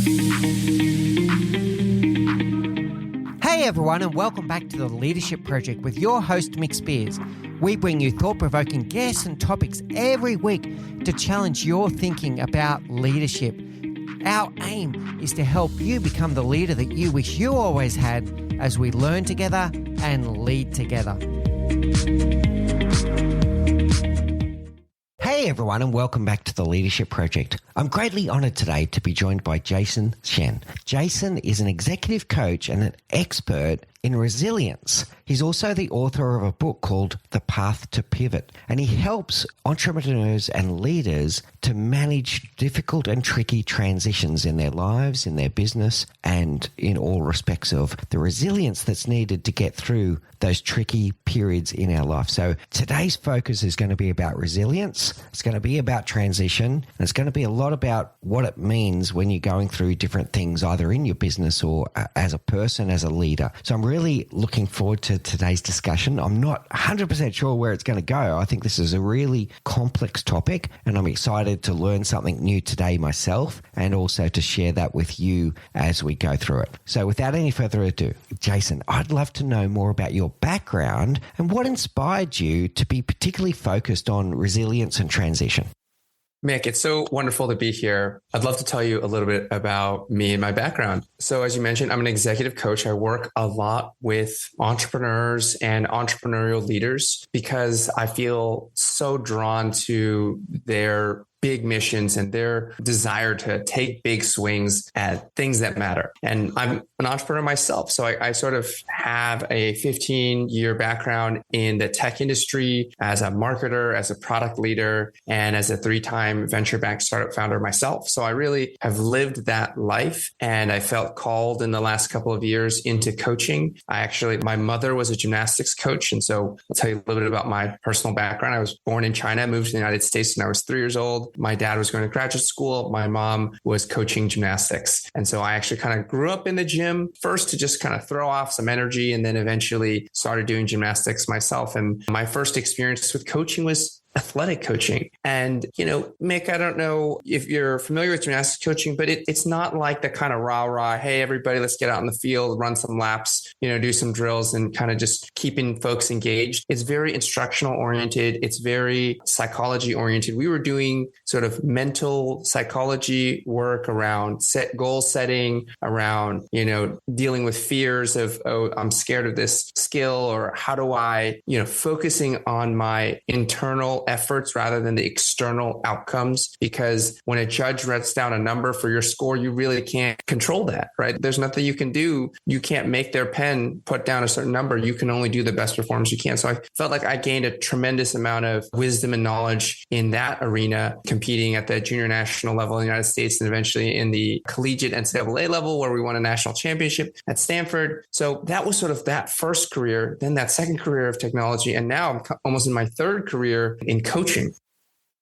Hey everyone, and welcome back to the Leadership Project with your host Mick Spears. We bring you thought-provoking guests and topics every week to challenge your thinking about leadership. Our aim is to help you become the leader that you wish you always had as we learn together and lead together. Hey everyone, and welcome back to the Leadership Project. I'm greatly honored today to be joined by Shen. Jason is an executive coach and an expert in resilience. He's also the author of a book called The Path to Pivot, and he helps entrepreneurs and leaders to manage difficult and tricky transitions in their lives, in their business, and in all respects of the resilience that's needed to get through those tricky periods in our life. So today's focus is going to be about resilience. It's going to be about transition, and it's going to be a lot about what it means when you're going through different things, either in your business or as a person, as a leader. So I'm really looking forward to today's discussion. I'm not 100% sure where it's going to go. I think this is a really complex topic, and I'm excited to learn something new today myself and also to share that with you as we go through it. So without any further ado, Jason, I'd love to know more about your background and what inspired you to be particularly focused on resilience and transition. Mick, it's so wonderful to be here. I'd love to tell you a little bit about me and my background. So as you mentioned, I'm an executive coach. I work a lot with entrepreneurs and entrepreneurial leaders because I feel so drawn to their big missions and their desire to take big swings at things that matter. And I'm an entrepreneur myself. So I sort of have a 15-year background in the tech industry as a marketer, as a product leader, and as a 3-time venture-backed startup founder myself. So I really have lived that life, and I felt called in the last couple of years into coaching. My mother was a gymnastics coach. And so I'll tell you a little bit about my personal background. I was born in China, moved to the United States when I was 3 years old. My dad was going to graduate school. My mom was coaching gymnastics. And so I actually kind of grew up in the gym first to just kind of throw off some energy, and then eventually started doing gymnastics myself. And my first experience with coaching was athletic coaching. And, Mick, I don't know if you're familiar with gymnastics coaching, but it's not like the kind of rah, hey, everybody, let's get out in the field, run some laps, do some drills and kind of just keeping folks engaged. It's very instructional oriented. It's very psychology oriented. We were doing sort of mental psychology work around goal setting, around, dealing with fears of, oh, I'm scared of this skill, or how do I, focusing on my internal efforts rather than the external outcomes. Because when a judge writes down a number for your score, you really can't control that, right? There's nothing you can do. You can't make their pen put down a certain number. You can only do the best performance you can. So I felt like I gained a tremendous amount of wisdom and knowledge in that arena, competing at the junior national level in the United States and eventually in the collegiate NCAA level, where we won a national championship at Stanford. So that was sort of that first career, then that second career of technology. And now I'm almost in my third career in coaching.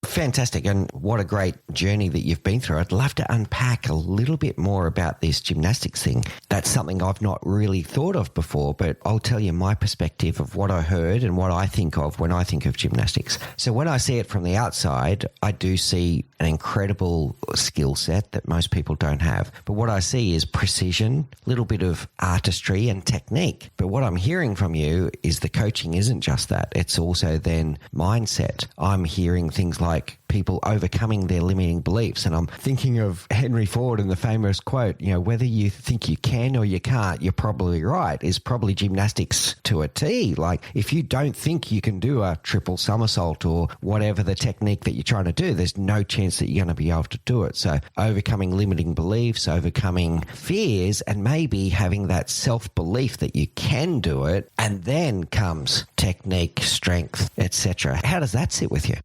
Fantastic. And what a great journey that you've been through. I'd love to unpack a little bit more about this gymnastics thing. That's something I've not really thought of before, but I'll tell you my perspective of what I heard and what I think of when I think of gymnastics. So when I see it from the outside, I do see an incredible skill set that most people don't have. But what I see is precision, a little bit of artistry and technique. But what I'm hearing from you is the coaching isn't just that. It's also then mindset. I'm hearing things like people overcoming their limiting beliefs. And I'm thinking of Henry Ford and the famous quote, whether you think you can or you can't, you're probably right, is probably gymnastics to a T. Like if you don't think you can do a triple somersault or whatever the technique that you're trying to do, there's no chance that you're going to be able to do it. So overcoming limiting beliefs, overcoming fears, and maybe having that self-belief that you can do it. And then comes technique, strength, etc. How does that sit with you?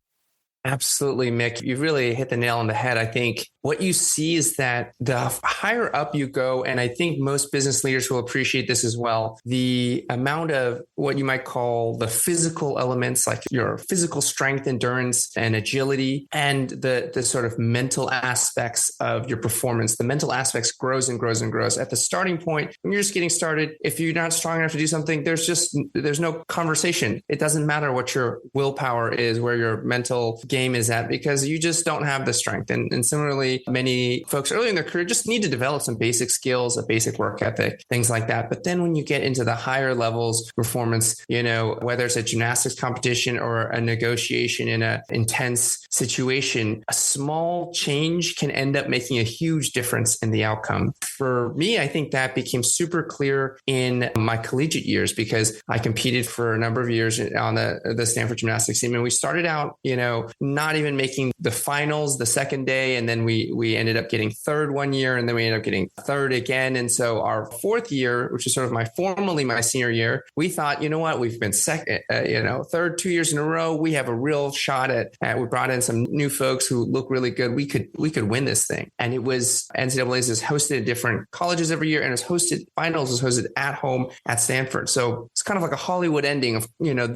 Absolutely, Mick. You really hit the nail on the head. I think what you see is that the higher up you go, and I think most business leaders will appreciate this as well, the amount of what you might call the physical elements, like your physical strength, endurance, and agility, and the sort of mental aspects of your performance. The mental aspects grows and grows and grows. At the starting point, when you're just getting started, if you're not strong enough to do something, there's no conversation. It doesn't matter what your willpower is, where your mental game game is at because you just don't have the strength. And similarly, many folks early in their career just need to develop some basic skills, a basic work ethic, things like that. But then when you get into the higher levels performance, whether it's a gymnastics competition or a negotiation in an intense situation, a small change can end up making a huge difference in the outcome. For me, I think that became super clear in my collegiate years because I competed for a number of years on the Stanford gymnastics team. And we started out, not even making the finals the second day. And then we ended up getting third one year, and then we ended up getting third again. And so our fourth year, which is sort of formally my senior year, we thought, we've been second, third 2 years in a row. We have a real shot at we brought in some new folks who look really good. We could win this thing. And it was NCAA's is hosted at different colleges every year, and finals was hosted at home at Stanford. So it's kind of like a Hollywood ending of,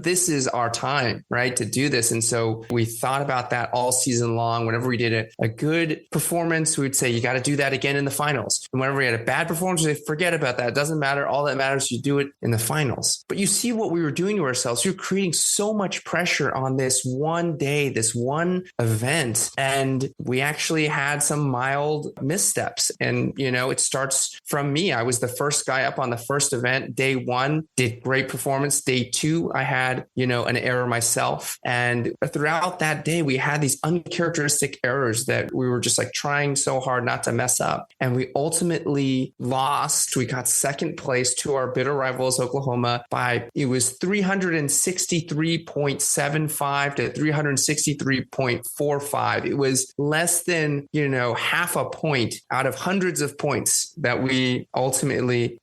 this is our time, right, to do this. And so we thought about that all season long. Whenever we did a good performance, we would say, you got to do that again in the finals. And whenever we had a bad performance, we say, forget about that. It doesn't matter. All that matters is you do it in the finals. But you see what we were doing to ourselves. You're creating so much pressure on this one day, this one event. And we actually had some mild missteps. And, it starts from me. I was the first guy up on the first event. Day one, did great performance. Day two, I had, an error myself. And throughout that day, we had these uncharacteristic errors that we were just trying so hard not to mess up. And we ultimately lost. We got second place to our bitter rivals, Oklahoma, it was 363.75 to 363.45. It was less than, half a point out of hundreds of points that we ultimately,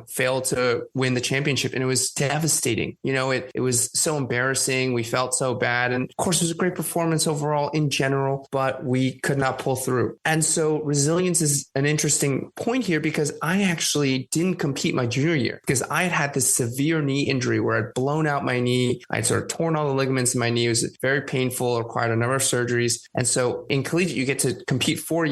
failed to win the championship. And it was devastating. It was so embarrassing. We felt so bad. And of course, it was a great performance overall in general, but we could not pull through. And so resilience is an interesting point here because I actually didn't compete my junior year because I had this severe knee injury where I'd blown out my knee. I'd sort of torn all the ligaments in my knee. It was very painful, required a number of surgeries. And so in collegiate, you get to compete 4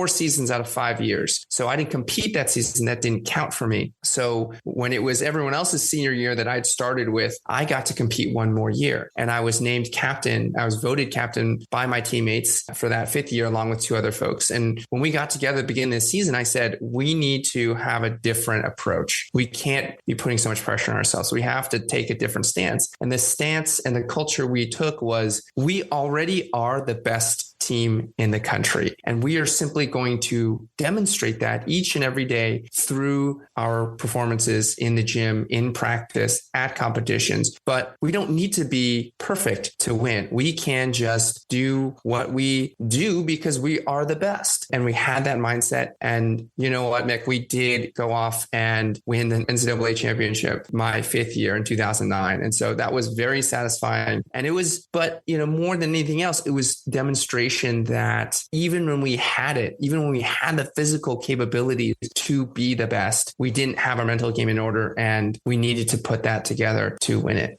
seasons out of 5 years. So I didn't compete that season. That didn't count for me. So when it was everyone else's senior year that I'd started with, I got to compete one more year. And I was named captain. I was voted captain by my teammates for that fifth year, along with two other folks. And when we got together at the beginning of the season, I said, we need to have a different approach. We can't be putting so much pressure on ourselves. We have to take a different stance. And the stance and the culture we took was we already are the best team in the country. And we are simply going to demonstrate that each and every day through our performances in the gym, in practice, at competitions. But we don't need to be perfect to win. We can just do what we do because we are the best. And we had that mindset. And you know what, Mick, we did go off and win the NCAA championship my fifth year in 2009. And so that was very satisfying. And it was, but more than anything else, it was demonstration that even when we had the physical capabilities to be the best, we didn't have our mental game in order, and we needed to put that together to win it.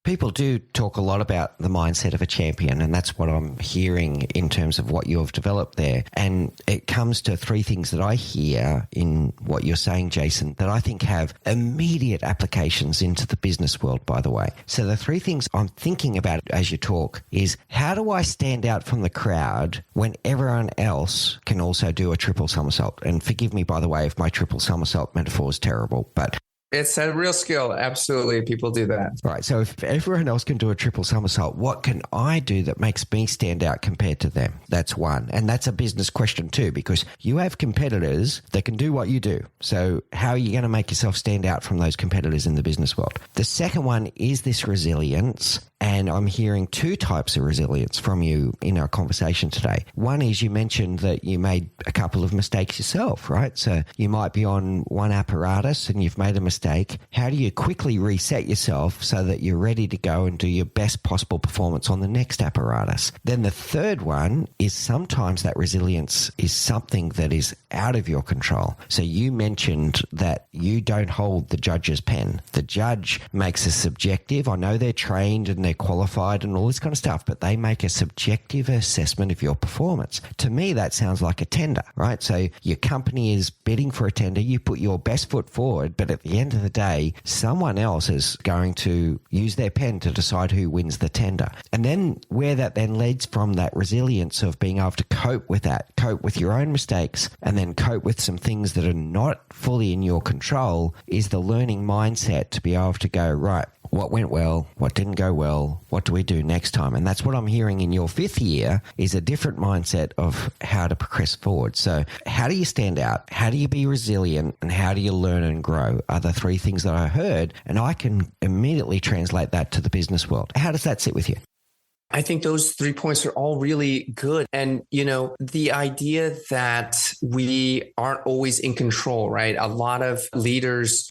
People do talk a lot about the mindset of a champion, and that's what I'm hearing in terms of what you've developed there. And it comes to three things that I hear in what you're saying, Jason, that I think have immediate applications into the business world, by the way. So the three things I'm thinking about as you talk is, how do I stand out from the crowd when everyone else can also do a triple somersault? And forgive me, by the way, if my triple somersault metaphor is terrible, but it's a real skill. Absolutely. People do that. Right. So if everyone else can do a triple somersault, what can I do that makes me stand out compared to them? That's one. And that's a business question too, because you have competitors that can do what you do. So how are you going to make yourself stand out from those competitors in the business world? The second one is this resilience. And I'm hearing two types of resilience from you in our conversation today. One is, you mentioned that you made a couple of mistakes yourself, right? So you might be on one apparatus and you've made a mistake. How do you quickly reset yourself so that you're ready to go and do your best possible performance on the next apparatus? Then the third one is, sometimes that resilience is something that is out of your control. So you mentioned that you don't hold the judge's pen. The judge makes a subjective. I know they're trained and they're qualified and all this kind of stuff, but they make a subjective assessment of your performance. To me, that sounds like a tender, right? So your company is bidding for a tender. You put your best foot forward, but at the end end of the day, someone else is going to use their pen to decide who wins the tender. And then where that then leads from that resilience of being able to cope with that, cope with your own mistakes, and then cope with some things that are not fully in your control, is the learning mindset to be able to go, right, what went well, what didn't go well, what do we do next time? And that's what I'm hearing in your 5th year, is a different mindset of how to progress forward. So how do you stand out? How do you be resilient? And how do you learn and grow? Are the 3 things that I heard, and I can immediately translate that to the business world. How does that sit with you? I think those 3 points are all really good. And, the idea that we aren't always in control, right? A lot of leaders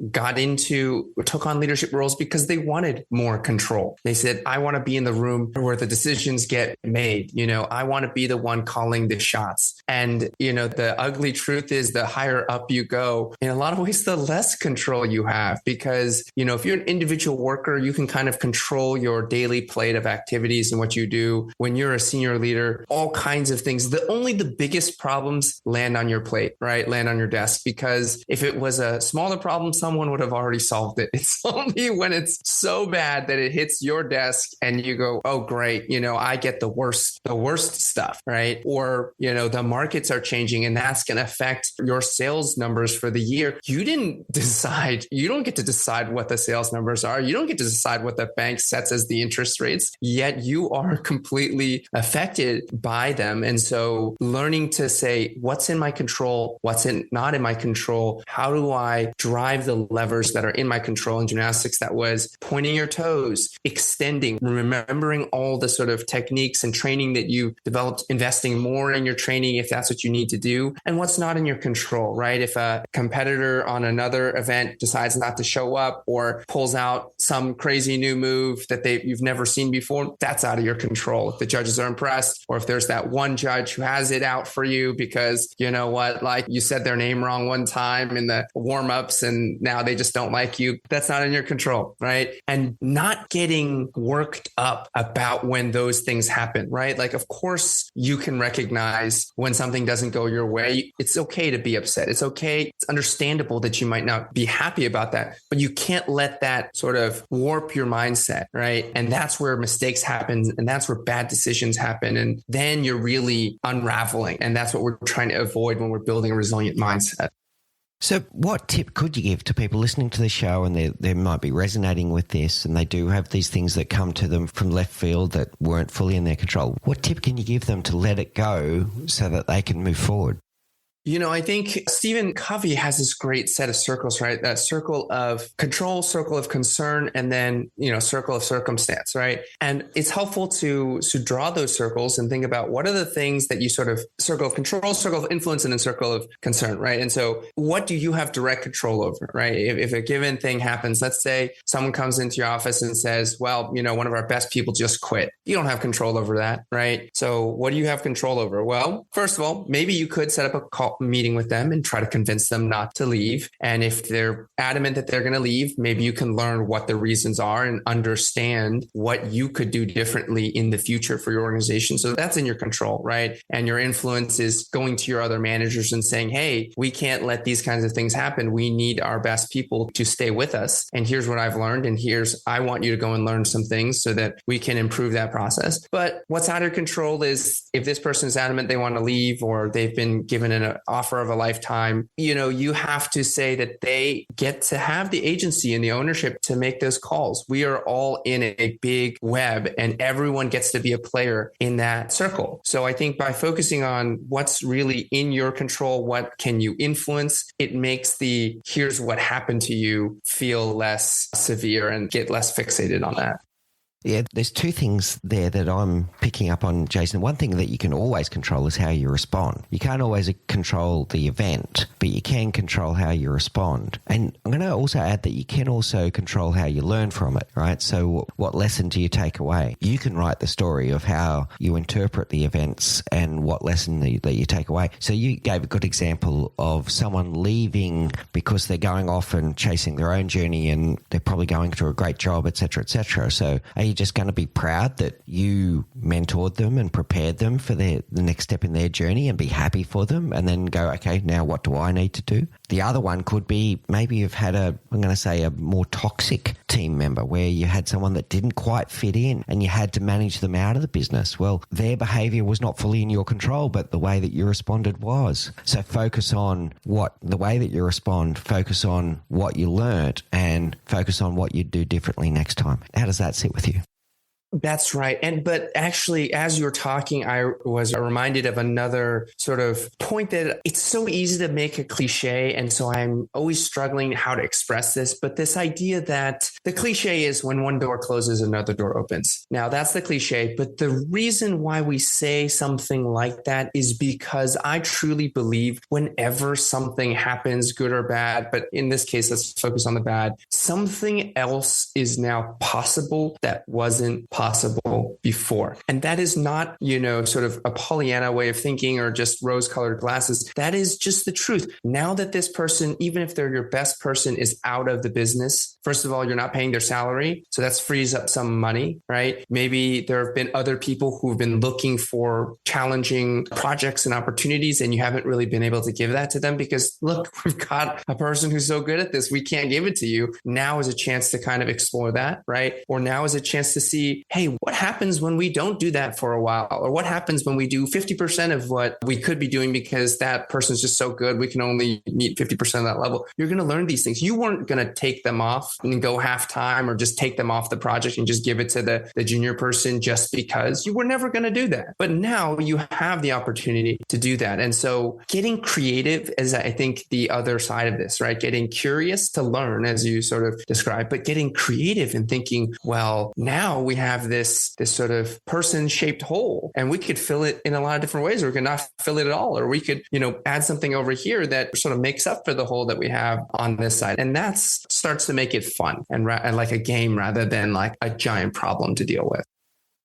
took on leadership roles because they wanted more control. They said, I want to be in the room where the decisions get made. I want to be the one calling the shots. And, the ugly truth is the higher up you go, in a lot of ways, the less control you have, because, if you're an individual worker, you can kind of control your daily plate of activities and what you do. When you're a senior leader, all kinds of things. Only the biggest problems land on your plate, right? Land on your desk, because if it was a smaller problem, someone would have already solved it. It's only when it's so bad that it hits your desk and you go, oh, great. I get the worst stuff, right? Or, the markets are changing and that's going to affect your sales numbers for the year. You don't get to decide what the sales numbers are. You don't get to decide what the bank sets as the interest rates, yet you are completely affected by them. And so learning to say, what's in my control, what's not in my control, how do I drive the levers that are in my control? In gymnastics, that was pointing your toes, extending, remembering all the sort of techniques and training that you developed, investing more in your training if that's what you need to do, and what's not in your control, right? If a competitor on another event decides not to show up or pulls out some crazy new move that you've never seen before, that's out of your control. If the judges are impressed, or if there's that one judge who has it out for you because like you said their name wrong one time in the warm-ups and now they just don't like you, that's not in your control, right? And not getting worked up about when those things happen, right? Like, of course you can recognize when something doesn't go your way. It's okay to be upset. It's okay. It's understandable that you might not be happy about that, but you can't let that sort of warp your mindset, right? And that's where mistakes happen. And that's where bad decisions happen. And then you're really unraveling. And that's what we're trying to avoid when we're building a resilient mindset. So what tip could you give to people listening to the show and they might be resonating with this and they do have these things that come to them from left field that weren't fully in their control? What tip can you give them to let it go so that they can move forward? I think Stephen Covey has this great set of circles, right? That circle of control, circle of concern, and then, circle of circumstance, right? And it's helpful to draw those circles and think about what are the things that you sort of circle of control, circle of influence, and then circle of concern, right? And so what do you have direct control over, right? If a given thing happens, let's say someone comes into your office and says, well, one of our best people just quit. You don't have control over that, right? So what do you have control over? Well, first of all, maybe you could set up a meeting with them and try to convince them not to leave. And if they're adamant that they're going to leave, maybe you can learn what the reasons are and understand what you could do differently in the future for your organization. So that's in your control, right? And your influence is going to your other managers and saying, hey, we can't let these kinds of things happen. We need our best people to stay with us. And here's what I've learned. And I want you to go and learn some things so that we can improve that process. But what's out of your control is if this person is adamant they want to leave or they've been given an offer of a lifetime, you have to say that they get to have the agency and the ownership to make those calls. We are all in a big web and everyone gets to be a player in that circle. So I think by focusing on what's really in your control, what can you influence, it makes here's what happened to you feel less severe and get less fixated on that. Yeah, there's 2 things there that I'm picking up on, Jason. One thing that you can always control is how you respond. You can't always control the event, but you can control how you respond. And I'm going to also add that you can also control how you learn from it, right? So what lesson do you take away? You can write the story of how you interpret the events and what lesson that you take away. So you gave a good example of someone leaving because they're going off and chasing their own journey and they're probably going through a great job, et cetera, et cetera. So are you just going to be proud that you mentored them and prepared them for the next step in their journey and be happy for them and then go, okay, now what do I need to do? The other one could be maybe you've had a more toxic team member where you had someone that didn't quite fit in and you had to manage them out of the business. Well, their behavior was not fully in your control, but the way that you responded was. So focus on the way that you respond, focus on what you learned and focus on what you'd do differently next time. How does that sit with you? That's right. But actually, as you were talking, I was reminded of another sort of point that it's so easy to make a cliche. And so I'm always struggling how to express this. But this idea that the cliche is when one door closes, another door opens. Now, that's the cliche. But the reason why we say something like that is because I truly believe whenever something happens, good or bad, but in this case, let's focus on the bad, something else is now possible that wasn't possible before. And that is not, sort of a Pollyanna way of thinking or just rose-colored glasses. That is just the truth. Now that this person, even if they're your best person, is out of the business, first of all, you're not paying their salary. So that frees up some money, right? Maybe there have been other people who've been looking for challenging projects and opportunities, and you haven't really been able to give that to them because, look, we've got a person who's so good at this. We can't give it to you. Now is a chance to kind of explore that, right? Or now is a chance to see, hey, what happens when we don't do that for a while? Or what happens when we do 50% of what we could be doing because that person's just so good, we can only meet 50% of that level. You're going to learn these things. You weren't going to take them off and go half time or just take them off the project and just give it to the junior person just because you were never going to do that. But now you have the opportunity to do that. And so getting creative is, I think, the other side of this, right? Getting curious to learn, as you sort of described, but getting creative and thinking, well, now we have this sort of person-shaped hole, and we could fill it in a lot of different ways, or we could not fill it at all, or we could, add something over here that sort of makes up for the hole that we have on this side. And that starts to make it fun and like a game rather than like a giant problem to deal with.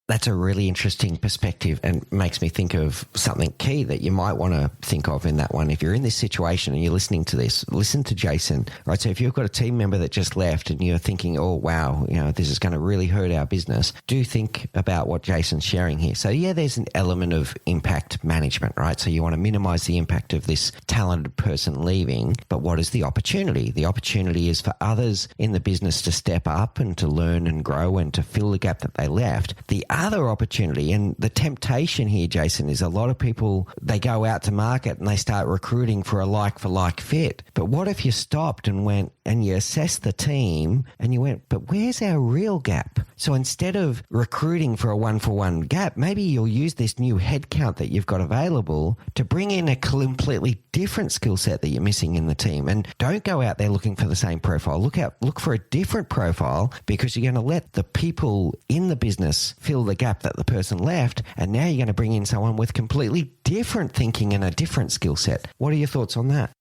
That's a really interesting perspective and makes me think of something key that you might want to think of in that one. If you're in this situation and you're listening to this, listen to Jason, right? So if you've got a team member that just left and you're thinking, oh, wow, this is going to really hurt our business, do think about what Jason's sharing here. So yeah, there's an element of impact management, right? So you want to minimize the impact of this talented person leaving, but what is the opportunity? The opportunity is for others in the business to step up and to learn and grow and to fill the gap that they left. The other opportunity and the temptation here, Jason, is a lot of people, they go out to market and they start recruiting for a like-for-like fit. But what if you stopped and went and you assessed the team and you went, but where's our real gap? So instead of recruiting for a one-for-one gap, maybe you'll use this new headcount that you've got available to bring in a completely different skill set that you're missing in the team. And don't go out there looking for the same profile. Look for a different profile, because you're going to let the people in the business fill the gap that the person left. And now you're going to bring in someone with completely different thinking and a different skill set. What are your thoughts on that?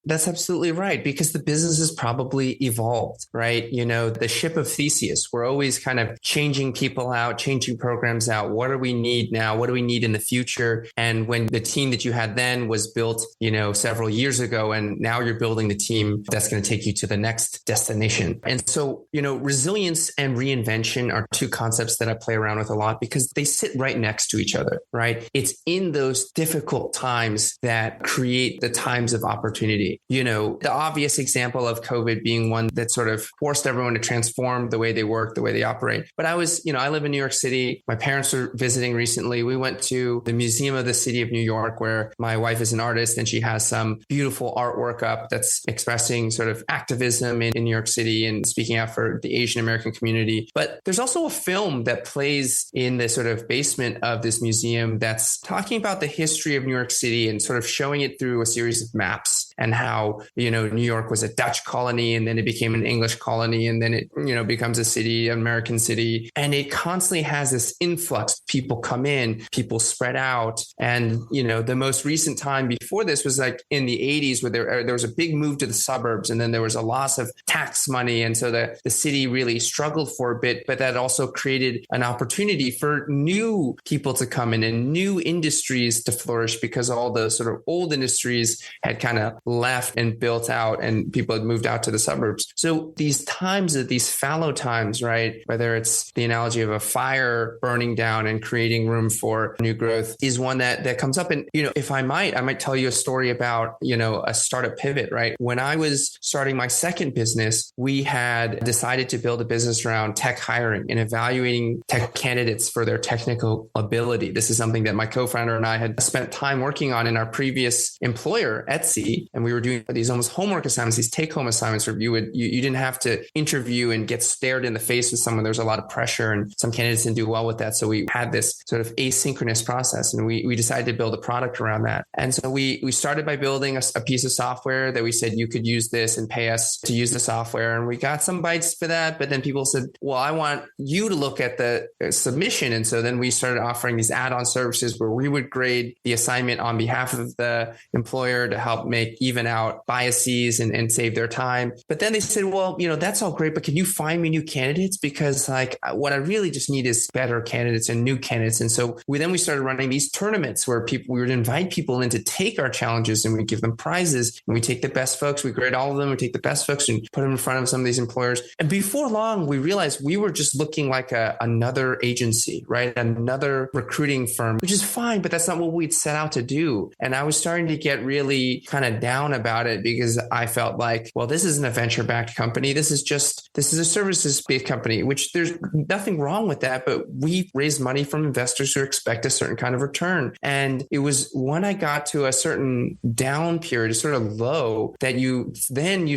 That's absolutely right, because the business has probably evolved, right? The ship of Theseus, we're always kind of changing people out, changing programs out. What do we need now? What do we need in the future? And when the team that you had then was built, several years ago, and now you're building the team that's going to take you to the next destination. And so, resilience and reinvention are two concepts that I play around with a lot because they sit right next to each other, right? It's in those difficult times that create the times of opportunity. The obvious example of COVID being one that sort of forced everyone to transform the way they work, the way they operate. But I live in New York City. My parents were visiting recently. We went to the Museum of the City of New York, where my wife is an artist and she has some beautiful artwork up that's expressing sort of activism in New York City and speaking out for the Asian American community. But there's also a film that plays in the sort of basement of this museum that's talking about the history of New York City and sort of showing it through a series of maps, and how, New York was a Dutch colony and then it became an English colony and then it, becomes a city, an American city. And it constantly has this influx. People come in, people spread out. And, the most recent time before this was like in the 80s where there was a big move to the suburbs and then there was a loss of tax money. And so the city really struggled for a bit, but that also created an opportunity for new people to come in and new industries to flourish because all the sort of old industries had kind of left and built out and people had moved out to the suburbs. So these times, these fallow times, right? Whether it's the analogy of a fire burning down and creating room for new growth is one that comes up. And, if I might tell you a story about, a startup pivot, right? When I was starting my second business, we had decided to build a business around tech hiring and evaluating tech candidates for their technical ability. This is something that my co-founder and I had spent time working on in our previous employer, Etsy. And we were doing these almost homework assignments, these take-home assignments where you didn't have to interview and get stared in the face with someone. There was a lot of pressure and some candidates didn't do well with that. So we had this sort of asynchronous process and we decided to build a product around that. And so we started by building a piece of software that we said you could use this and pay us to use the software. And we got some bites for that. But then people said, well, I want you to look at the submission. And so then we started offering these add-on services where we would grade the assignment on behalf of the employer to help even out biases and save their time. But then they said, well, that's all great, but can you find me new candidates? Because what I really just need is better candidates and new candidates. And so we started running these tournaments where we would invite people in to take our challenges and we give them prizes and we take the best folks, we grade all of them, we take the best folks and put them in front of some of these employers. And before long, we realized we were just looking like another agency, right? Another recruiting firm, which is fine, but that's not what we'd set out to do. And I was starting to get really kind of down about it because I felt like, well, this isn't a venture-backed company. This is a services-based company, which there's nothing wrong with that, but we raise money from investors who expect a certain kind of return. And it was when I got to a certain down period, a sort of low, that you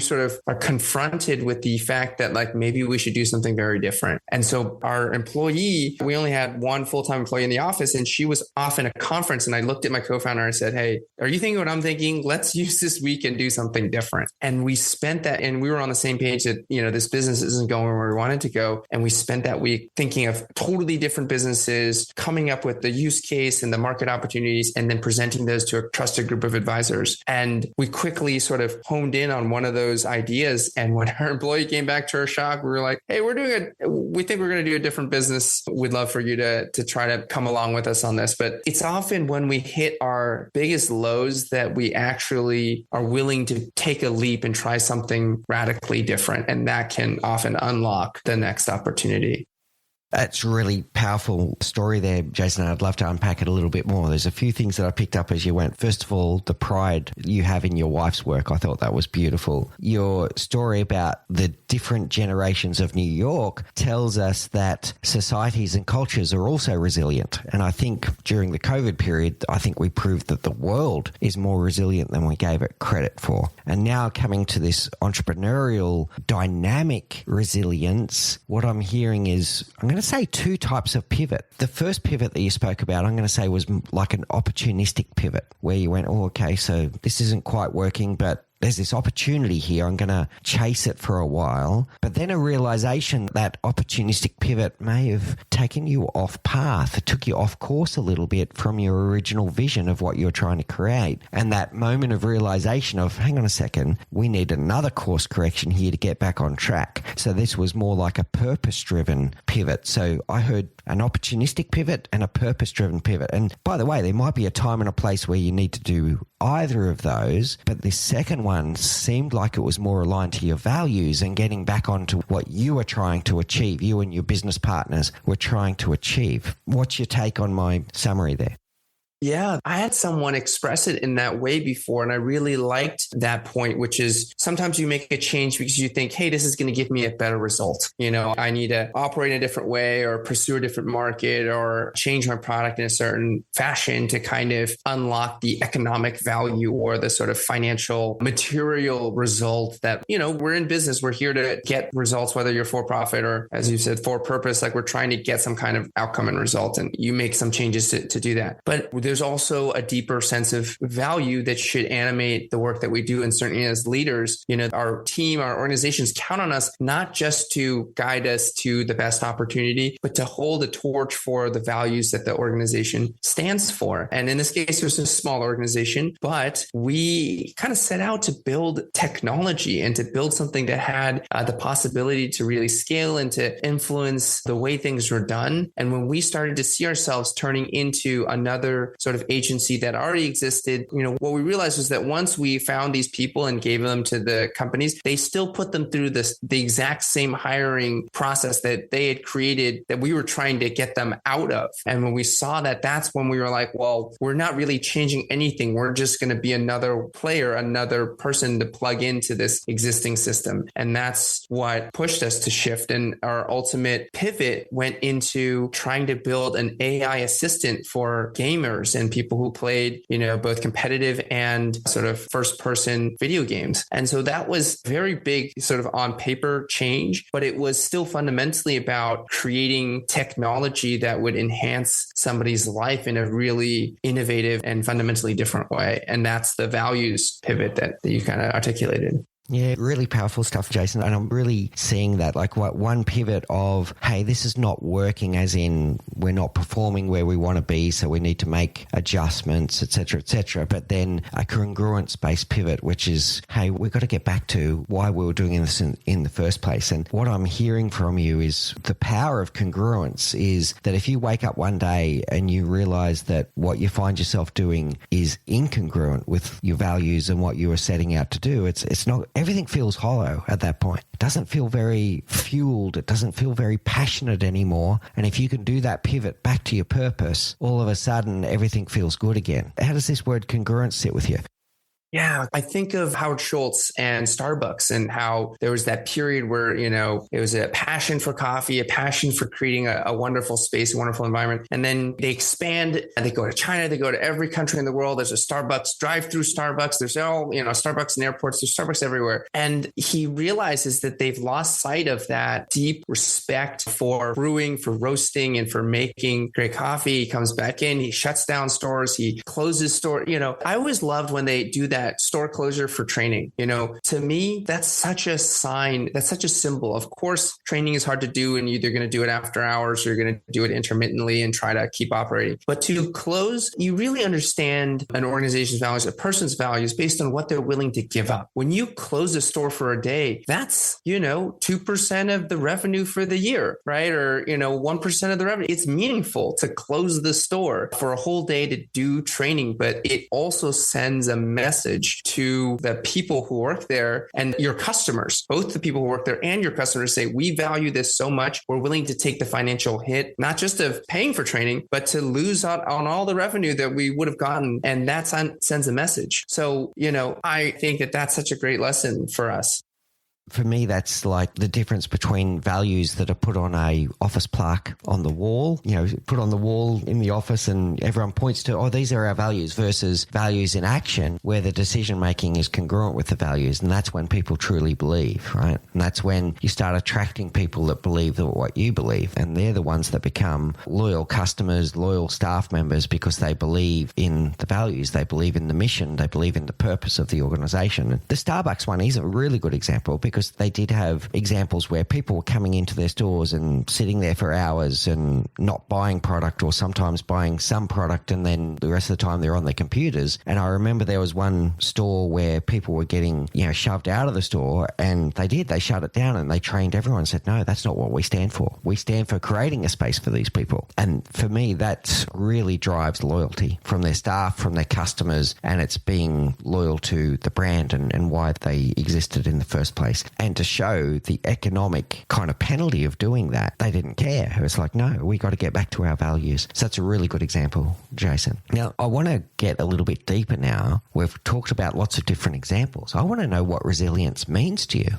sort of are confronted with the fact that maybe we should do something very different. And so our employee, we only had one full-time employee in the office and she was off in a conference. And I looked at my co-founder and said, hey, are you thinking what I'm thinking? Let's use this week and do something different. And we spent that, and we were on the same page that, this business isn't going where we wanted to go. And we spent that week thinking of totally different businesses, coming up with the use case and the market opportunities, and then presenting those to a trusted group of advisors. And we quickly sort of honed in on one of those ideas. And when our employee came back to our shock, we were like, hey, we think we're going to do a different business. We'd love for you to try to come along with us on this. But it's often when we hit our biggest lows that we actually are willing to take a leap and try something radically different. And that can often unlock the next opportunity. That's a really powerful story there, Jason. I'd love to unpack it a little bit more. There's a few things that I picked up as you went. First of all, the pride you have in your wife's work. I thought that was beautiful. Your story about the different generations of New York tells us that societies and cultures are also resilient. And I think during the COVID period, I think we proved that the world is more resilient than we gave it credit for. And now coming to this entrepreneurial dynamic resilience, what I'm hearing is, I'm going to say two types of pivot. The first pivot that you spoke about, I'm going to say was like an opportunistic pivot where you went, oh, okay, so this isn't quite working, but there's this opportunity here. I'm going to chase it for a while. But then a realization that opportunistic pivot may have taken you off path. It took you off course a little bit from your original vision of what you're trying to create. And that moment of realization of, hang on a second, we need another course correction here to get back on track. So this was more like a purpose-driven pivot. So I heard an opportunistic pivot and a purpose-driven pivot. And by the way, there might be a time and a place where you need to do either of those, but this second one seemed like it was more aligned to your values and getting back onto what you were trying to achieve, you and your business partners were trying to achieve. What's your take on my summary there? Yeah, I had someone express it in that way before, and I really liked that point, which is sometimes you make a change because you think, hey, this is going to give me a better result. I need to operate in a different way or pursue a different market or change my product in a certain fashion to kind of unlock the economic value or the sort of financial material result that, we're in business. We're here to get results, whether you're for profit or, as you said, for purpose, like we're trying to get some kind of outcome and result, and you make some changes to do that. But there's also a deeper sense of value that should animate the work that we do. And certainly as leaders, our team, our organizations count on us not just to guide us to the best opportunity, but to hold a torch for the values that the organization stands for. And in this case, it was a small organization, but we kind of set out to build technology and to build something that had the possibility to really scale and to influence the way things were done. And when we started to see ourselves turning into another sort of agency that already existed. What we realized was that once we found these people and gave them to the companies, they still put them through the exact same hiring process that they had created that we were trying to get them out of. And when we saw that, that's when we were like, well, we're not really changing anything. We're just going to be another player, another person to plug into this existing system. And that's what pushed us to shift. And our ultimate pivot went into trying to build an AI assistant for gamers and people who played, both competitive and sort of first person video games. And so that was very big sort of on paper change, but it was still fundamentally about creating technology that would enhance somebody's life in a really innovative and fundamentally different way. And that's the values pivot that you kind of articulated. Yeah, really powerful stuff, Jason. And I'm really seeing that like one pivot of, hey, this is not working, as in we're not performing where we want to be, so we need to make adjustments, et cetera, et cetera. But then a congruence-based pivot, which is, hey, we've got to get back to why we were doing this in the first place. And what I'm hearing from you is the power of congruence is that if you wake up one day and you realize that what you find yourself doing is incongruent with your values and what you were setting out to do, it's not... Everything feels hollow at that point. It doesn't feel very fueled. It doesn't feel very passionate anymore. And if you can do that pivot back to your purpose, all of a sudden everything feels good again. How does this word congruence sit with you? Yeah, I think of Howard Schultz and Starbucks and how there was that period where, it was a passion for coffee, a passion for creating a wonderful space, a wonderful environment. And then they expand and they go to China, they go to every country in the world. There's a Starbucks, drive-through Starbucks. There's Starbucks in airports, there's Starbucks everywhere. And he realizes that they've lost sight of that deep respect for brewing, for roasting, and for making great coffee. He comes back in, he shuts down stores, he closes stores. I always loved when they do that store closure for training. To me, that's such a sign, that's such a symbol. Of course, training is hard to do and you're either going to do it after hours or you're going to do it intermittently and try to keep operating. But to close, you really understand an organization's values, a person's values based on what they're willing to give up. When you close a store for a day, that's, 2% of the revenue for the year, right? Or, 1% of the revenue. It's meaningful to close the store for a whole day to do training, but it also sends a message to the people who work there and your customers, both the people who work there and your customers say, we value this so much. We're willing to take the financial hit, not just of paying for training, but to lose out on all the revenue that we would have gotten. And that sends a message. So, I think that that's such a great lesson for us. For me, that's like the difference between values that are put on a office plaque on the wall, put on the wall in the office and everyone points to, these are our values, versus values in action where the decision making is congruent with the values. And that's when people truly believe, right? And that's when you start attracting people that believe what you believe. And they're the ones that become loyal customers, loyal staff members, because they believe in the values, they believe in the mission, they believe in the purpose of the organization. And the Starbucks one is a really good example because they did have examples where people were coming into their stores and sitting there for hours and not buying product, or sometimes buying some product and then the rest of the time they're on their computers. And I remember there was one store where people were getting, shoved out of the store, and they shut it down and they trained everyone and said, no, that's not what we stand for. We stand for creating a space for these people. And for me, that really drives loyalty from their staff, from their customers, and it's being loyal to the brand and why they existed in the first place. And to show the economic kind of penalty of doing that, they didn't care. It was like, no, we got to get back to our values. So that's a really good example, Jason. Now, I want to get a little bit deeper now. We've talked about lots of different examples. I want to know what resilience means to you.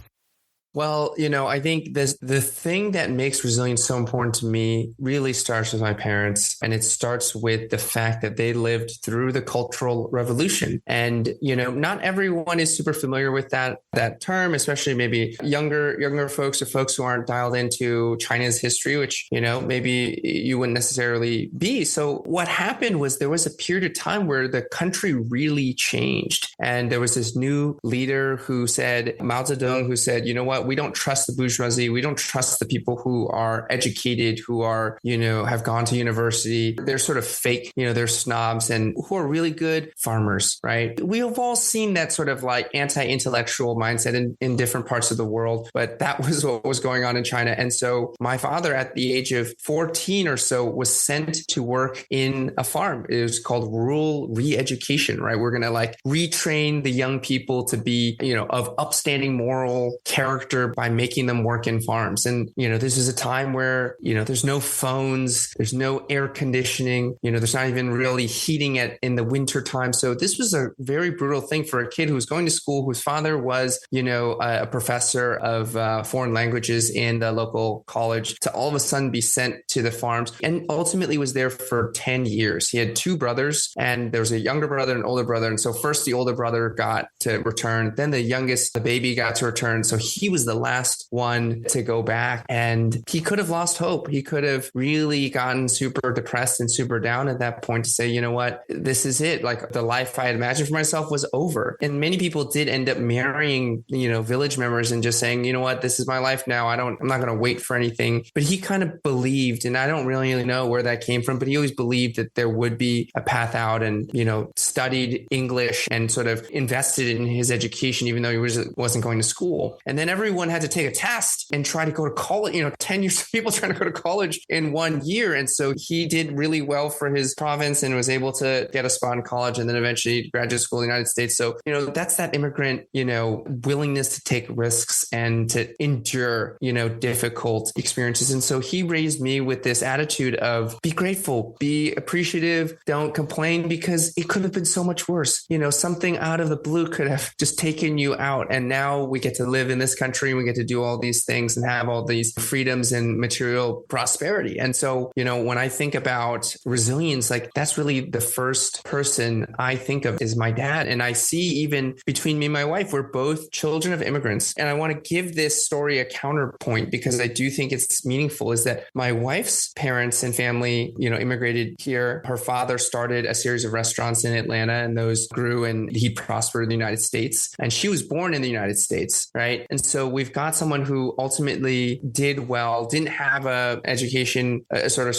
Well, I think the thing that makes resilience so important to me really starts with my parents. And it starts with the fact that they lived through the Cultural Revolution. And, not everyone is super familiar with that term, especially maybe younger folks or folks who aren't dialed into China's history, which, maybe you wouldn't necessarily be. So what happened was there was a period of time where the country really changed. And there was this new leader who said, Mao Zedong, who said, you know what? what? We don't trust the bourgeoisie. We don't trust the people who are educated, who are, have gone to university. They're sort of fake, they're snobs, and who are really good farmers, right? We have all seen that sort of like anti-intellectual mindset in different parts of the world, but that was what was going on in China. And so my father at the age of 14 or so was sent to work in a farm. It was called rural re-education, right? We're going to like retrain the young people to be, of upstanding moral character by making them work in farms. And, this is a time where, there's no phones, there's no air conditioning, there's not even really heating in the winter time. So this was a very brutal thing for a kid who was going to school, whose father was, a professor of foreign languages in the local college, to all of a sudden be sent to the farms, and ultimately was there for 10 years. He had two brothers, and there was a younger brother and an older brother. And so first the older brother got to return, then the youngest, the baby, got to return. So he was the last one to go back, and he could have lost hope. He could have really gotten super depressed and super down at that point to say, you know what, this is it. Like the life I had imagined for myself was over. And many people did end up marrying, village members and just saying, you know what, this is my life now. I'm not going to wait for anything. But he kind of believed, and I don't really know where that came from, but he always believed that there would be a path out, and, studied English and sort of invested in his education, even though he wasn't going to school. And then everyone had to take a test and try to go to college, 10 years of people trying to go to college in 1 year. And so he did really well for his province and was able to get a spot in college and then eventually graduate school in the United States. So, that's that immigrant, willingness to take risks and to endure, difficult experiences. And so he raised me with this attitude of be grateful, be appreciative, don't complain, because it could have been so much worse. Something out of the blue could have just taken you out. And now we get to live in this country and we get to do all these things and have all these freedoms and material prosperity. And so, when I think about resilience, like that's really the first person I think of is my dad. And I see even between me and my wife, we're both children of immigrants. And I want to give this story a counterpoint because I do think it's meaningful, is that my wife's parents and family, immigrated here. Her father started a series of restaurants in Atlanta, and those grew, and he prospered in the United States. And she was born in the United States, right? And so we've got someone who ultimately did well, didn't have a education, a sort of,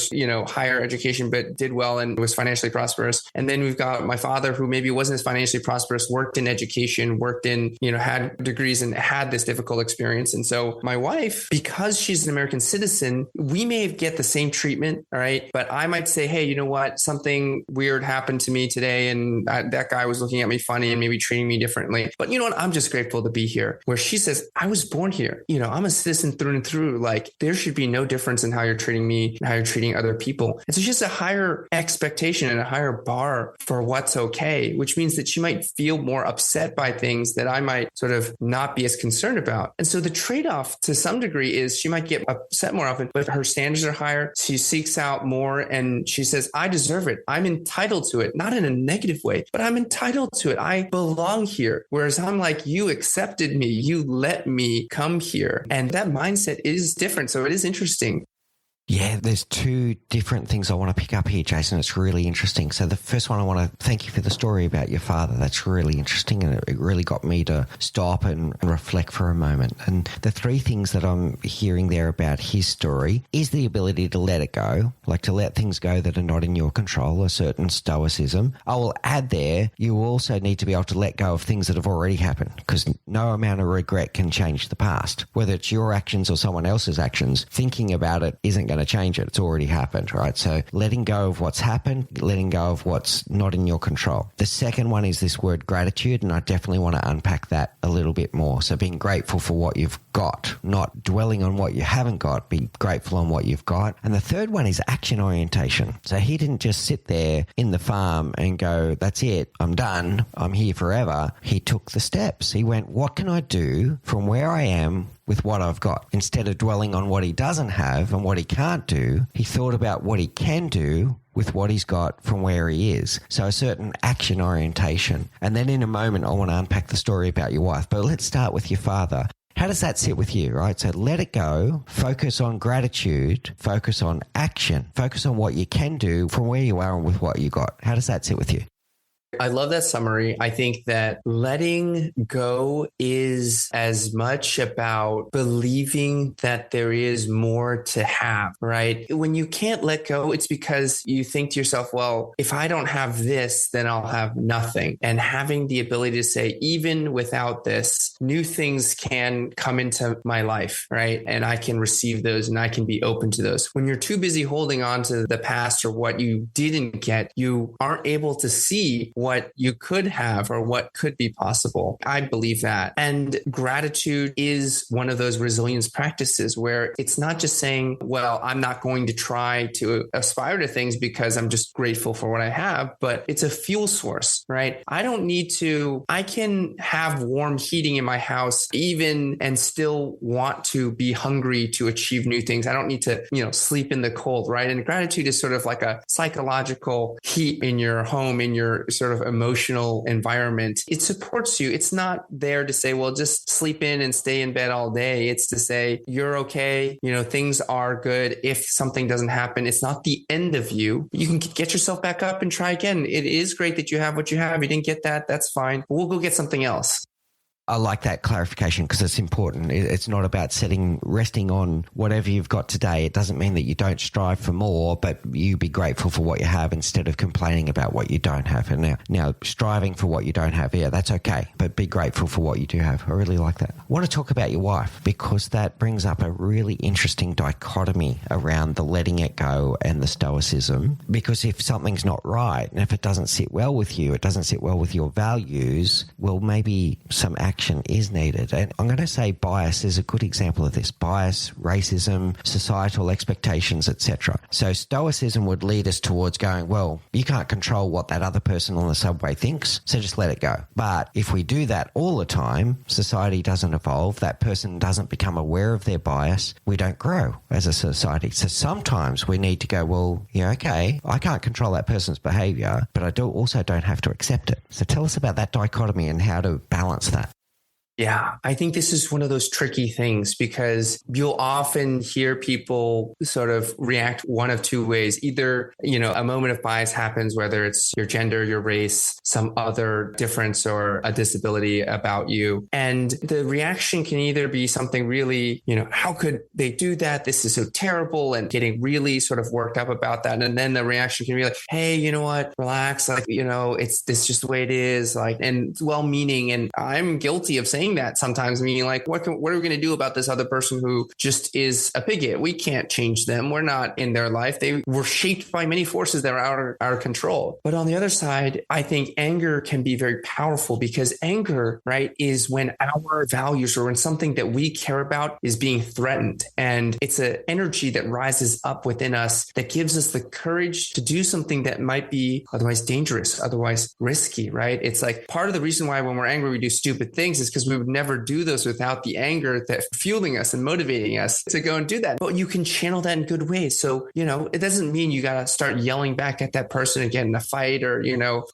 higher education, but did well and was financially prosperous. And then we've got my father, who maybe wasn't as financially prosperous, worked in education, worked in, had degrees and had this difficult experience. And so my wife, because she's an American citizen, we may get the same treatment, all right? But I might say, hey, you know what? Something weird happened to me today, and that guy was looking at me funny and maybe treating me differently. But you know what? I'm just grateful to be here. Where she says, I was born here. I'm a citizen through and through. Like there should be no difference in how you're treating me and how you're treating other people. And so she has a higher expectation and a higher bar for what's okay, which means that she might feel more upset by things that I might sort of not be as concerned about. And so the trade-off to some degree is she might get upset more often, but her standards are higher. She seeks out more and she says, I deserve it. I'm entitled to it, not in a negative way, but I'm entitled to it. I belong here. Whereas I'm like, you accepted me, you let me come here. And that mindset is different. So it is interesting. Yeah, there's two different things I want to pick up here, Jason. It's really interesting. So the first one, I want to thank you for the story about your father. That's really interesting, and it really got me to stop and reflect for a moment. And the three things that I'm hearing there about his story is the ability to let it go, like to let things go that are not in your control, a certain stoicism. I will add there, you also need to be able to let go of things that have already happened, because no amount of regret can change the past. Whether it's your actions or someone else's actions, thinking about it isn't going to change it. It's already happened, right? So letting go of what's happened, letting go of what's not in your control. The second one is this word gratitude, and I definitely want to unpack that a little bit more. So being grateful for what you've got, not dwelling on what you haven't got, be grateful on what you've got. And the third one is action orientation. So he didn't just sit there in the farm and go, that's it, I'm done, I'm here forever. He took the steps. He went, what can I do from where I am with what I've got? Instead of dwelling on what he doesn't have and what he can't do, he thought about what he can do with what he's got from where he is. So a certain action orientation. And then in a moment, I want to unpack the story about your wife. But let's start with your father. How does that sit with you, right? So let it go, focus on gratitude, focus on action, focus on what you can do from where you are and with what you got. How does that sit with you? I love that summary. I think that letting go is as much about believing that there is more to have, right? When you can't let go, it's because you think to yourself, well, if I don't have this, then I'll have nothing. And having the ability to say, even without this, new things can come into my life, right? And I can receive those and I can be open to those. When you're too busy holding on to the past or what you didn't get, you aren't able to see what you could have or what could be possible. I believe that. And gratitude is one of those resilience practices where it's not just saying, well, I'm not going to try to aspire to things because I'm just grateful for what I have, but it's a fuel source, right? I can have warm heating in my house even and still want to be hungry to achieve new things. I don't need to, sleep in the cold, right? And gratitude is sort of like a psychological heat in your home, in your sort of emotional environment. It supports you. It's not there to say, well, just sleep in and stay in bed all day. It's to say, you're okay. Things are good. If something doesn't happen, it's not the end of you. You can get yourself back up and try again. It is great that you have what you have. You didn't get that. That's fine. We'll go get something else. I like that clarification because it's important. It's not about resting on whatever you've got today. It doesn't mean that you don't strive for more, but you be grateful for what you have instead of complaining about what you don't have. And now striving for what you don't have, yeah, that's okay. But be grateful for what you do have. I really like that. I want to talk about your wife because that brings up a really interesting dichotomy around the letting it go and the stoicism. Because if something's not right and if it doesn't sit well with you, it doesn't sit well with your values, well, maybe some action is needed. And I'm going to say bias is a good example of this. Bias, racism, societal expectations, etc. So stoicism would lead us towards going, well, you can't control what that other person on the subway thinks, so just let it go. But if we do that all the time, society doesn't evolve, that person doesn't become aware of their bias, we don't grow as a society. So sometimes we need to go, well, yeah, okay, I can't control that person's behavior, but I also don't have to accept it. So tell us about that dichotomy and how to balance that. Yeah, I think this is one of those tricky things because you'll often hear people sort of react one of two ways. Either, a moment of bias happens, whether it's your gender, your race, some other difference or a disability about you. And the reaction can either be something really, how could they do that? This is so terrible, and getting really sort of worked up about that. And then the reaction can be like, hey, you know what? Relax. It's just the way it is. And it's well-meaning. And I'm guilty of saying that sometimes, meaning like, what are we going to do about this other person who just is a bigot? We can't change them. We're not in their life. They were shaped by many forces that are out of our control. But on the other side, I think anger can be very powerful because anger, right, is when our values or when something that we care about is being threatened. And it's an energy that rises up within us that gives us the courage to do something that might be otherwise dangerous, otherwise risky, right? It's like part of the reason why when we're angry, we do stupid things is because we would never do those without the anger that's fueling us and motivating us to go and do that. But you can channel that in good ways. So, it doesn't mean you got to start yelling back at that person and get in a fight or,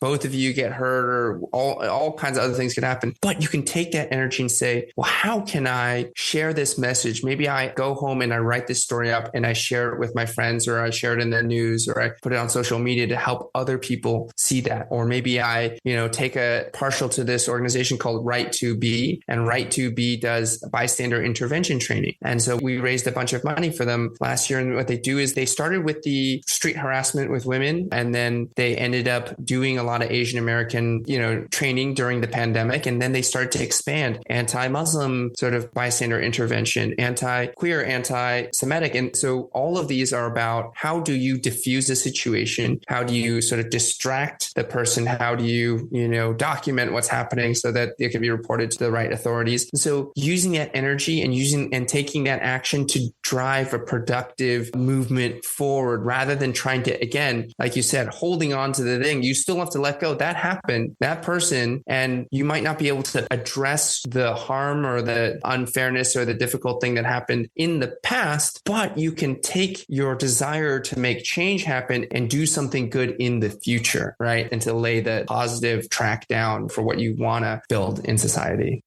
both of you get hurt or all kinds of other things could happen. But you can take that energy and say, well, how can I share this message? Maybe I go home and I write this story up and I share it with my friends, or I share it in the news, or I put it on social media to help other people see that. Or maybe I, take a partial to this organization called Right to Be, and Right to Be does bystander intervention training. And so we raised a bunch of money for them last year. And what they do is they started with the street harassment with women, and then they ended up doing a lot of Asian American, training during the pandemic. And then they started to expand anti-Muslim sort of bystander intervention, anti-queer, anti-Semitic. And so all of these are about how do you diffuse a situation? How do you sort of distract the person? How do you, document what's happening so that it can be reported to the right authorities? And so using that energy and taking that action to drive a productive movement forward rather than trying to, again, like you said, holding on to the thing, you still have to let go. That happened, that person, and you might not be able to address the harm or the unfairness or the difficult thing that happened in the past, but you can take your desire to make change happen and do something good in the future, right? And to lay the positive track down for what you want to build in society.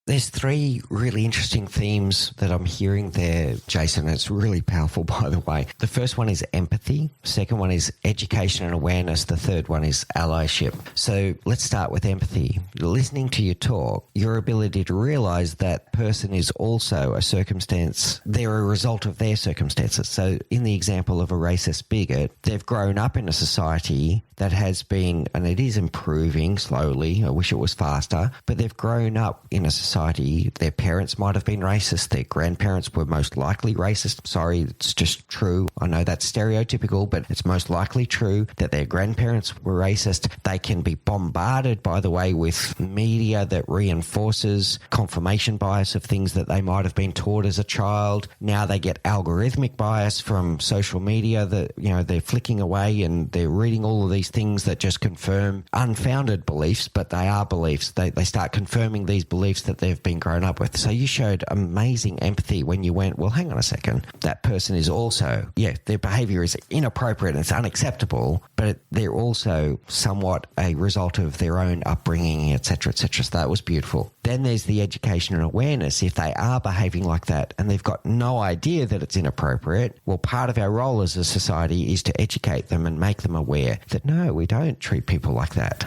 There's three really interesting themes that I'm hearing there, Jason. It's really powerful, by the way. The first one is empathy. Second one is education and awareness. The third one is allyship. So let's start with empathy. Listening to you talk, your ability to realize that person is also a circumstance. They're a result of their circumstances. So in the example of a racist bigot, they've grown up in a society that has been, and it is improving slowly. I wish it was faster, but they've grown up in a society. Their parents might have been racist. Their grandparents were most likely racist. Sorry, it's just true. I know that's stereotypical, but it's most likely true that their grandparents were racist. They can be bombarded, by the way, with media that reinforces confirmation bias of things that they might have been taught as a child. Now they get algorithmic bias from social media that, they're flicking away and they're reading all of these things that just confirm unfounded beliefs, but they are beliefs. They start confirming these beliefs that they've been grown up with. So you showed amazing empathy when you went, well, hang on a second. That person is also, their behavior is inappropriate and it's unacceptable, but they're also somewhat a result of their own upbringing, etc., etc. So that was beautiful. Then there's the education and awareness. If they are behaving like that and they've got no idea that it's inappropriate, well, part of our role as a society is to educate them and make them aware that no, we don't treat people like that.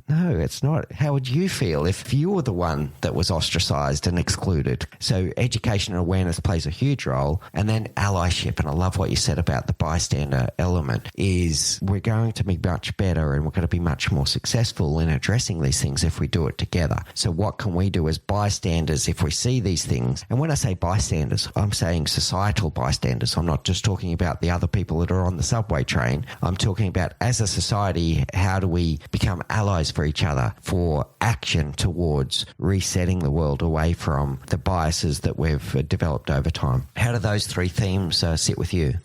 No, it's not. How would you feel if you were the one that was ostracized and excluded? So education and awareness plays a huge role. And then allyship, and I love what you said about the bystander element, is we're going to be much better and we're going to be much more successful in addressing these things if we do it together. So what can we do as bystanders if we see these things? And when I say bystanders, I'm saying societal bystanders. I'm not just talking about the other people that are on the subway train. I'm talking about, as a society, how do we become allies for each other for action towards resetting the world away from the biases that we've developed over time? How do those three themes sit with you?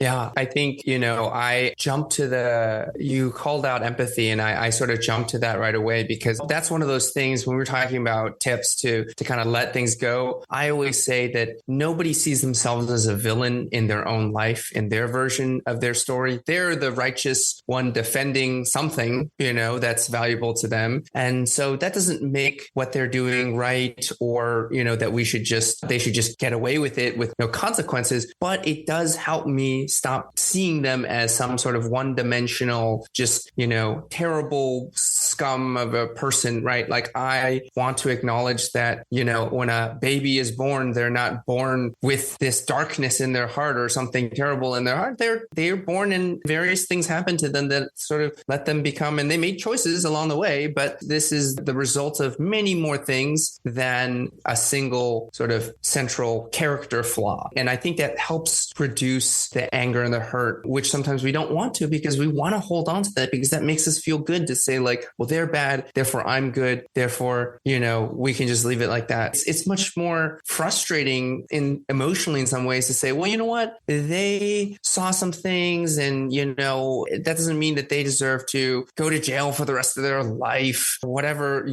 Yeah, I think, I jumped to you called out empathy, and I sort of jumped to that right away, because that's one of those things when we're talking about tips to kind of let things go. I always say that nobody sees themselves as a villain in their own life, in their version of their story. They're the righteous one defending something, that's valuable to them. And so that doesn't make what they're doing right, or, that they should just get away with it with no consequences. But it does help me stop seeing them as some sort of one-dimensional, just, terrible scum of a person, right? Like, I want to acknowledge that, when a baby is born, they're not born with this darkness in their heart or something terrible in their heart. They're born and various things happen to them that sort of let them become, and they made choices along the way, but this is the result of many more things than a single sort of central character flaw. And I think that helps reduce the anger and the hurt, which sometimes we don't want to, because we want to hold on to that, because that makes us feel good to say, like, well, they're bad, therefore I'm good, therefore, we can just leave it like that. It's much more frustrating emotionally in some ways to say, well, you know what? They saw some things, and, that doesn't mean that they deserve to go to jail for the rest of their life, whatever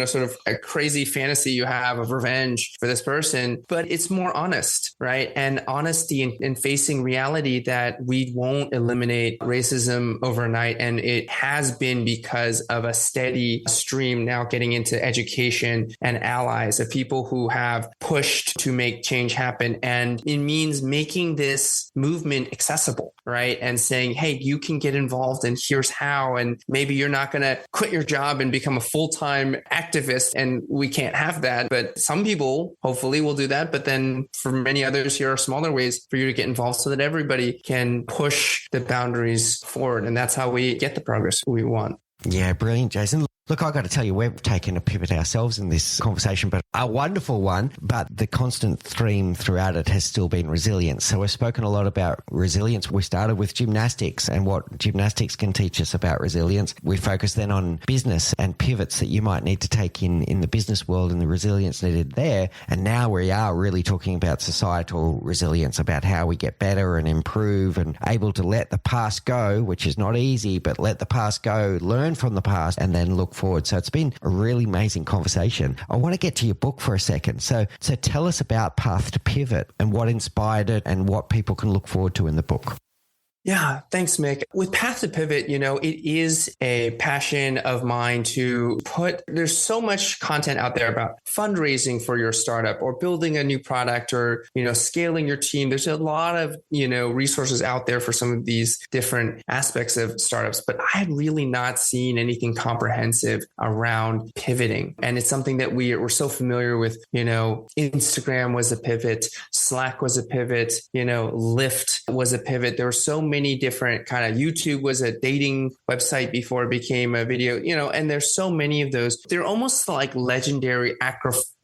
sort of a crazy fantasy you have of revenge for this person. But it's more honest, right? And honesty in facing reality that we won't eliminate racism overnight. And it has been because of a steady stream now getting into education and allies of people who have pushed to make change happen. And it means making this movement accessible, right? And saying, hey, you can get involved and here's how. And maybe you're not going to quit your job and become a full-time activist. And we can't have that. But some people hopefully will do that. But then for many others, here are smaller ways for you to get involved so that everybody can push the boundaries forward. And that's how we get the progress we want. Yeah, brilliant, Jason. Look, I've got to tell you, we've taken a pivot ourselves in this conversation, but a wonderful one. But the constant theme throughout it has still been resilience. So we've spoken a lot about resilience. We started with gymnastics and what gymnastics can teach us about resilience. We focused then on business and pivots that you might need to take in the business world and the resilience needed there. And now we are really talking about societal resilience, about how we get better and improve and able to let the past go, which is not easy, but let the past go, learn from the past, and then look forward. So it's been a really amazing conversation. I want to get to your book for a second. So tell us about Path to Pivot and what inspired it and what people can look forward to in the book. Yeah, thanks, Mick. With Path to Pivot, it is a passion of mine to there's so much content out there about fundraising for your startup or building a new product or, scaling your team. There's a lot of, resources out there for some of these different aspects of startups, but I had really not seen anything comprehensive around pivoting. And it's something that we're so familiar with, Instagram was a pivot, Slack was a pivot, Lyft was a pivot. There were so many different kind of YouTube was a dating website before it became a video, and there's so many of those. They're almost like legendary,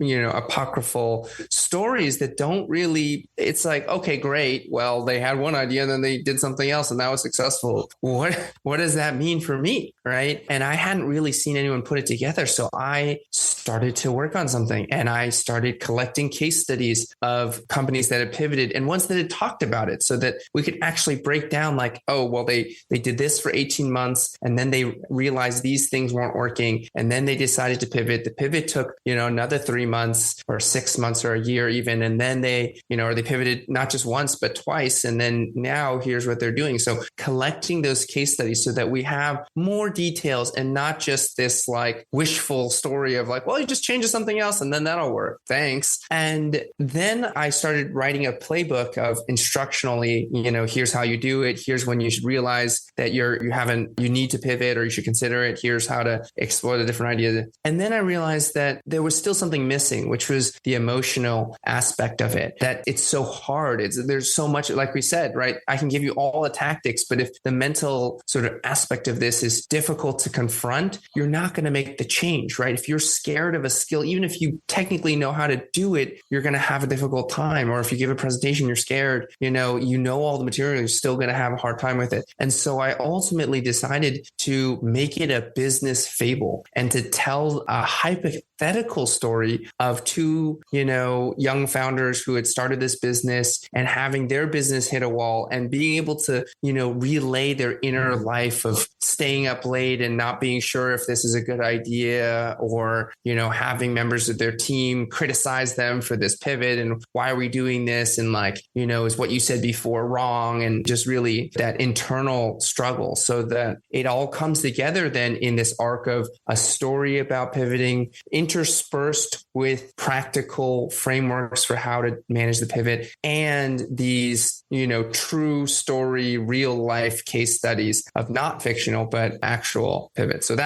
apocryphal stories that don't really, it's like, okay, great. Well, they had one idea and then they did something else and that was successful. What does that mean for me? Right. And I hadn't really seen anyone put it together. So I started to work on something and I started collecting case studies of companies that had pivoted and ones that had talked about it so that we could actually break down like, oh, well, they did this for 18 months and then they realized these things weren't working. And then they decided to pivot. The pivot took, another 3 months or 6 months or a year even. And then they pivoted not just once, but twice. And then now here's what they're doing. So collecting those case studies so that we have more details and not just this like wishful story of like, well, you just change to something else and then that'll work. Thanks. And then I started writing a playbook of instructionally, here's how you do it. Here's when you should realize that you need to pivot or you should consider it. Here's how to explore the different ideas. And then I realized that there was still something missing, which was the emotional aspect of it, that it's so hard. There's so much, like we said, right? I can give you all the tactics, but if the mental sort of aspect of this is difficult to confront, you're not going to make the change, right? If you're scared of a skill, even if you technically know how to do it, you're going to have a difficult time. Or if you give a presentation, you're scared, you know all the material, you're still going to have a hard time with it. And so I ultimately decided to make it a business fable and to tell a hypothetical story of two, young founders who had started this business and having their business hit a wall and being able to, relay their inner life of staying up late and not being sure if this is a good idea or, having members of their team criticize them for this pivot and why are we doing this? And like, is what you said before wrong? And just really that internal struggle so that it all comes together then in this arc of a story about pivoting interspersed with practical frameworks for how to manage the pivot and these, true story, real life case studies of not fictional, but actual pivot. So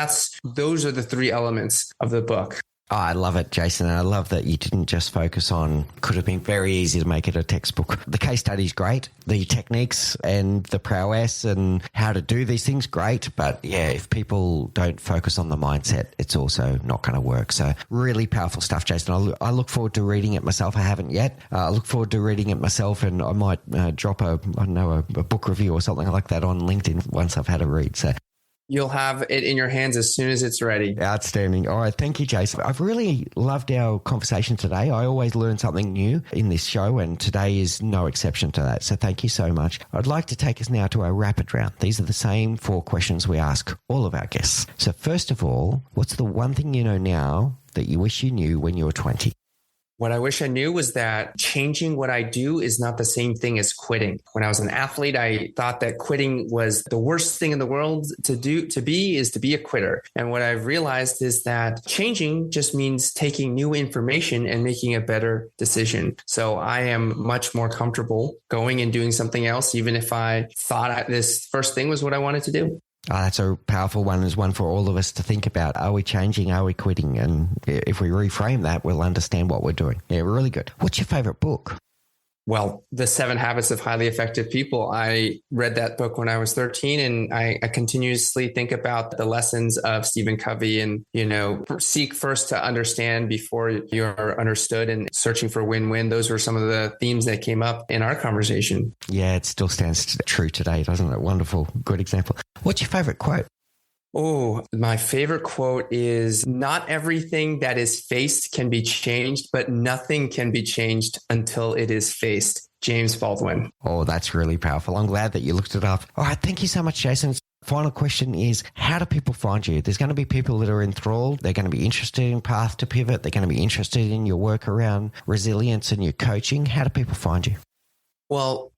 those are the three elements of the book. Oh, I love it, Jason. And I love that you didn't just focus on, could have been very easy to make it a textbook. The case study is great. The techniques and the prowess and how to do these things, great. But yeah, if people don't focus on the mindset, it's also not going to work. So really powerful stuff, Jason. I look forward to reading it myself. I haven't yet. I look forward to reading it myself and I might drop a book review or something like that on LinkedIn once I've had a read. So you'll have it in your hands as soon as it's ready. Outstanding. All right. Thank you, Jason. I've really loved our conversation today. I always learn something new in this show, and today is no exception to that. So thank you so much. I'd like to take us now to our rapid round. These are the same 4 questions we ask all of our guests. So first of all, what's the one thing you know now that you wish you knew when you were 20? What I wish I knew was that changing what I do is not the same thing as quitting. When I was an athlete, I thought that quitting was the worst thing in the world to be a quitter. And what I've realized is that changing just means taking new information and making a better decision. So I am much more comfortable going and doing something else, even if I thought this first thing was what I wanted to do. Oh, that's a powerful one. There's one for all of us to think about. Are we changing? Are we quitting? And if we reframe that, we'll understand what we're doing. Yeah, really good. What's your favorite book? Well, The 7 Habits of Highly Effective People. I read that book when I was 13 and I continuously think about the lessons of Stephen Covey and, seek first to understand before you're understood and searching for win-win. Those were some of the themes that came up in our conversation. Yeah, it still stands true today, doesn't it? Wonderful. Good example. What's your favorite quote? Oh, my favorite quote is, not everything that is faced can be changed, but nothing can be changed until it is faced. James Baldwin. Oh, that's really powerful. I'm glad that you looked it up. All right. Thank you so much, Jason. Final question is, how do people find you? There's going to be people that are enthralled. They're going to be interested in Path to Pivot. They're going to be interested in your work around resilience and your coaching. How do people find you? Well,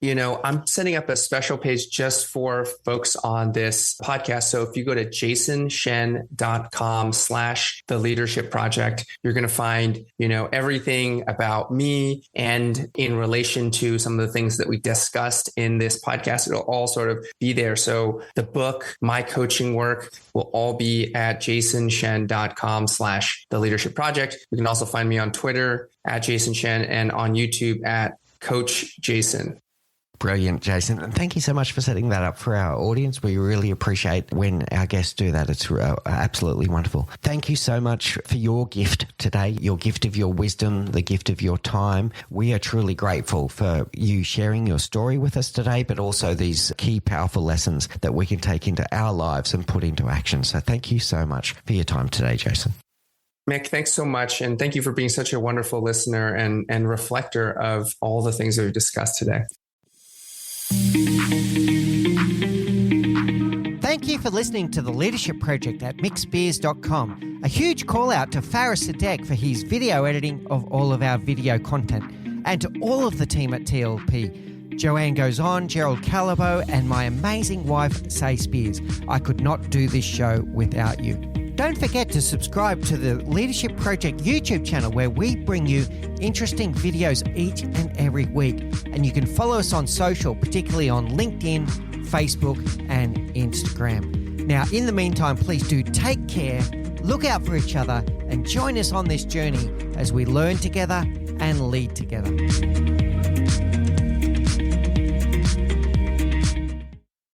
I'm setting up a special page just for folks on this podcast. So if you go to jasonshen.com/the leadership project, you're going to find, everything about me and in relation to some of the things that we discussed in this podcast. It'll all sort of be there. So the book, my coaching work will all be at jasonshen.com/the leadership project. You can also find me on Twitter at Jason Shen and on YouTube at Coach Jason. Brilliant, Jason. And thank you so much for setting that up for our audience. We really appreciate when our guests do that. It's absolutely wonderful. Thank you so much for your gift today, your gift of your wisdom, the gift of your time. We are truly grateful for you sharing your story with us today, but also these key, powerful lessons that we can take into our lives and put into action. So thank you so much for your time today, Jason. Mick, thanks so much. And thank you for being such a wonderful listener and reflector of all the things that we've discussed today. Thank you for listening to The Leadership Project at mickspears.com. A huge call out to Faris Sadek for his video editing of all of our video content, and to all of the team at TLP. Joanne Goes On, Gerald Calabo, and my amazing wife, Say Spears. I could not do this show without you. Don't forget to subscribe to the Leadership Project YouTube channel, where we bring you interesting videos each and every week. And you can follow us on social, particularly on LinkedIn, Facebook, and Instagram. Now, in the meantime, please do take care, look out for each other, and join us on this journey as we learn together and lead together.